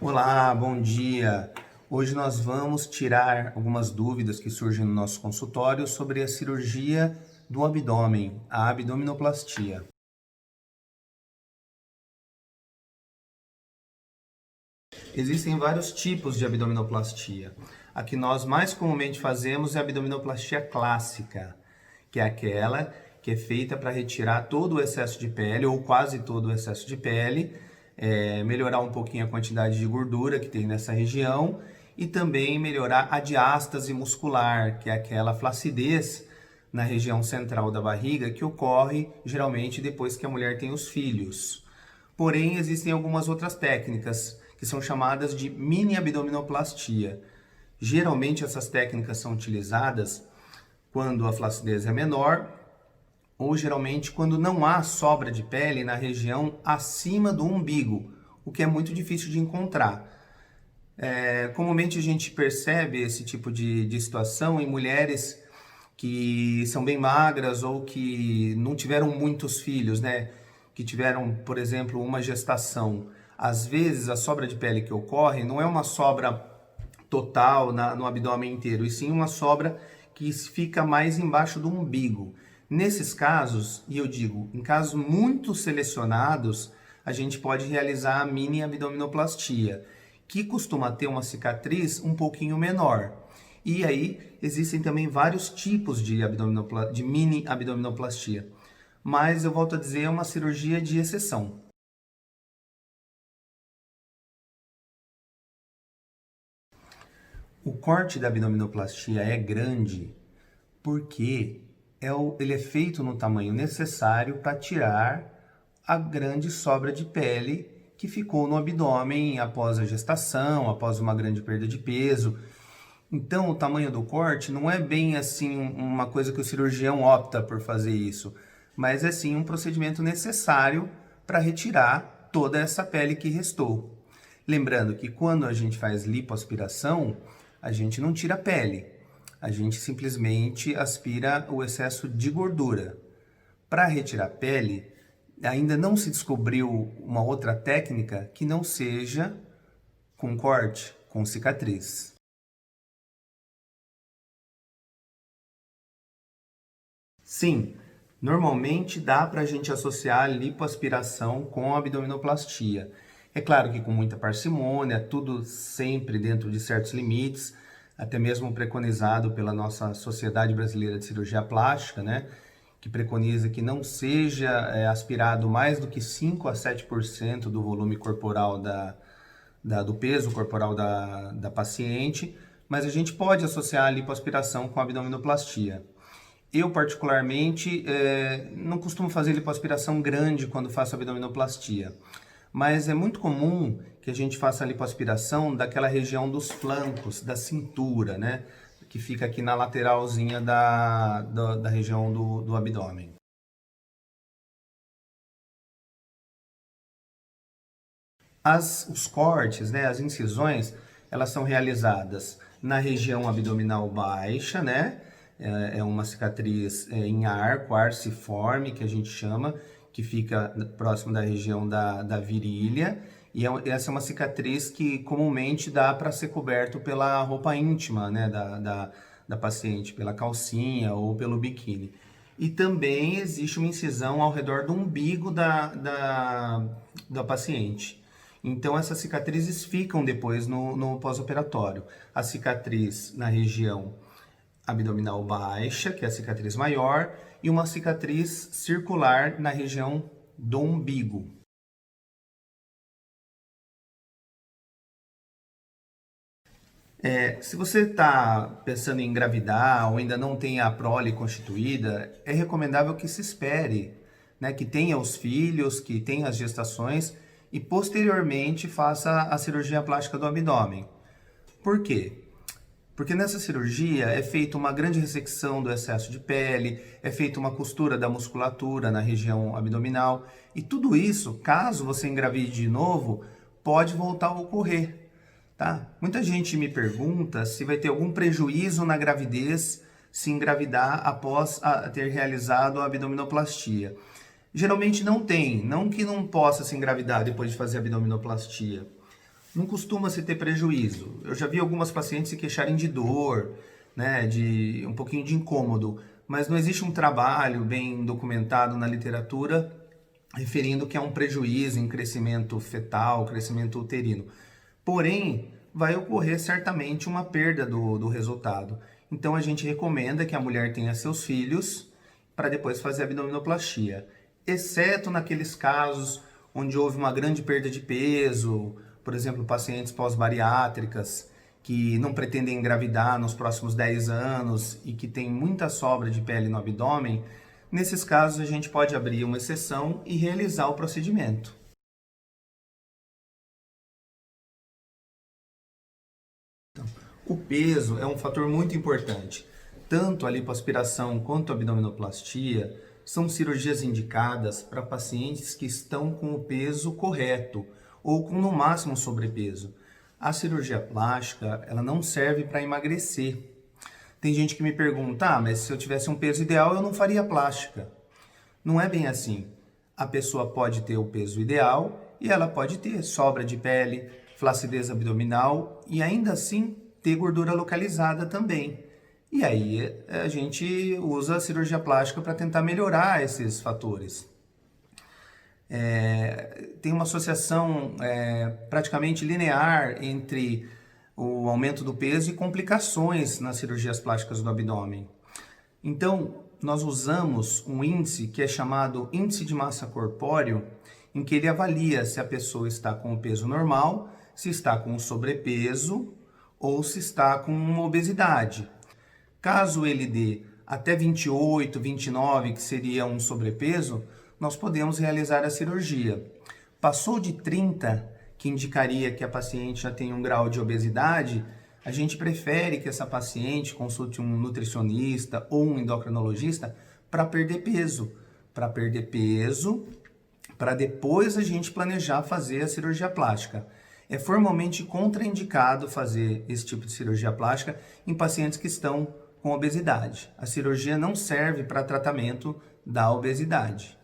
Olá, bom dia. Hoje nós vamos tirar algumas dúvidas que surgem no nosso consultório sobre a cirurgia do abdômen, a abdominoplastia. Existem vários tipos de abdominoplastia. A que nós mais comumente fazemos é a abdominoplastia clássica, que é aquela que é feita para retirar todo o excesso de pele ou quase todo o excesso de pele, melhorar um pouquinho a quantidade de gordura que tem nessa região e também melhorar a diástase muscular, que é aquela flacidez na região central da barriga que ocorre geralmente depois que a mulher tem os filhos. Porém, existem algumas outras técnicas que são chamadas de mini abdominoplastia. Geralmente essas técnicas são utilizadas quando a flacidez é menor ou geralmente quando não há sobra de pele na região acima do umbigo, o que é muito difícil de encontrar. Comumente a gente percebe esse tipo de situação em mulheres que são bem magras ou que não tiveram muitos filhos, né? Que tiveram, por exemplo, uma gestação. Às vezes a sobra de pele que ocorre não é uma sobra total no abdômen inteiro, e sim uma sobra que fica mais embaixo do umbigo. Nesses casos, e eu digo, em casos muito selecionados, a gente pode realizar a mini abdominoplastia, que costuma ter uma cicatriz um pouquinho menor. E aí existem também vários tipos de mini abdominoplastia. Mas eu volto a dizer, é uma cirurgia de exceção. O corte da abdominoplastia é grande porque ele é feito no tamanho necessário para tirar a grande sobra de pele que ficou no abdômen após a gestação, após uma grande perda de peso. Então, o tamanho do corte não é bem assim uma coisa que o cirurgião opta por fazer isso, mas é sim um procedimento necessário para retirar toda essa pele que restou. Lembrando que quando a gente faz lipoaspiração, a gente não tira a pele, a gente simplesmente aspira o excesso de gordura. Para retirar a pele, ainda não se descobriu uma outra técnica que não seja com corte, com cicatriz. Sim, normalmente dá para a gente associar a lipoaspiração com a abdominoplastia. É claro que com muita parcimônia, tudo sempre dentro de certos limites, até mesmo preconizado pela nossa Sociedade Brasileira de Cirurgia Plástica, né? Que preconiza que não seja aspirado mais do que 5 a 7% do volume corporal do peso corporal da paciente, mas a gente pode associar a lipoaspiração com a abdominoplastia. Eu, particularmente, não costumo fazer lipoaspiração grande quando faço abdominoplastia, mas é muito comum que a gente faça a lipoaspiração daquela região dos flancos, da cintura, né? Que fica aqui na lateralzinha da região do abdômen. Os cortes, né, as incisões, elas são realizadas na região abdominal baixa, né? É uma cicatriz em arco, arciforme, que a gente chama, que fica próximo da região da virilha. E essa é uma cicatriz que comumente dá para ser coberto pela roupa íntima, né, da paciente, pela calcinha ou pelo biquíni. E também existe uma incisão ao redor do umbigo da paciente. Então, essas cicatrizes ficam depois no pós-operatório. A cicatriz na região abdominal baixa, que é a cicatriz maior, e uma cicatriz circular na região do umbigo. Se você está pensando em engravidar ou ainda não tem a prole constituída, é recomendável que se espere, né, que tenha os filhos, que tenha as gestações e posteriormente faça a cirurgia plástica do abdômen. Por quê? Porque nessa cirurgia é feita uma grande ressecção do excesso de pele, é feita uma costura da musculatura na região abdominal e tudo isso, caso você engravide de novo, pode voltar a ocorrer. Tá? Muita gente me pergunta se vai ter algum prejuízo na gravidez se engravidar após ter realizado a abdominoplastia. Geralmente não tem, não que não possa se engravidar depois de fazer a abdominoplastia, não costuma se ter prejuízo. Eu já vi algumas pacientes se queixarem de dor, né, de um pouquinho de incômodo, mas não existe um trabalho bem documentado na literatura referindo que é um prejuízo em crescimento fetal, crescimento uterino. Porém, vai ocorrer certamente uma perda do resultado. Então a gente recomenda que a mulher tenha seus filhos para depois fazer a abdominoplastia, exceto naqueles casos onde houve uma grande perda de peso, por exemplo, pacientes pós-bariátricas que não pretendem engravidar nos próximos 10 anos e que têm muita sobra de pele no abdômen. Nesses casos, a gente pode abrir uma exceção e realizar o procedimento. O peso é um fator muito importante. Tanto a lipoaspiração quanto a abdominoplastia são cirurgias indicadas para pacientes que estão com o peso correto ou com no máximo sobrepeso. A cirurgia plástica, ela não serve para emagrecer. Tem gente que me pergunta, mas se eu tivesse um peso ideal, eu não faria plástica. Não é bem assim. A pessoa pode ter o peso ideal e ela pode ter sobra de pele, flacidez abdominal e ainda assim ter gordura localizada também. E aí a gente usa a cirurgia plástica para tentar melhorar esses fatores. Tem uma associação praticamente linear entre o aumento do peso e complicações nas cirurgias plásticas do abdômen. Então, nós usamos um índice que é chamado índice de massa corpóreo, em que ele avalia se a pessoa está com o peso normal, se está com sobrepeso ou se está com uma obesidade. Caso ele dê até 28, 29, que seria um sobrepeso, nós podemos realizar a cirurgia. Passou de 30, que indicaria que a paciente já tem um grau de obesidade, a gente prefere que essa paciente consulte um nutricionista ou um endocrinologista para perder peso. Para depois a gente planejar fazer a cirurgia plástica. É formalmente contraindicado fazer esse tipo de cirurgia plástica em pacientes que estão com obesidade. A cirurgia não serve para tratamento da obesidade.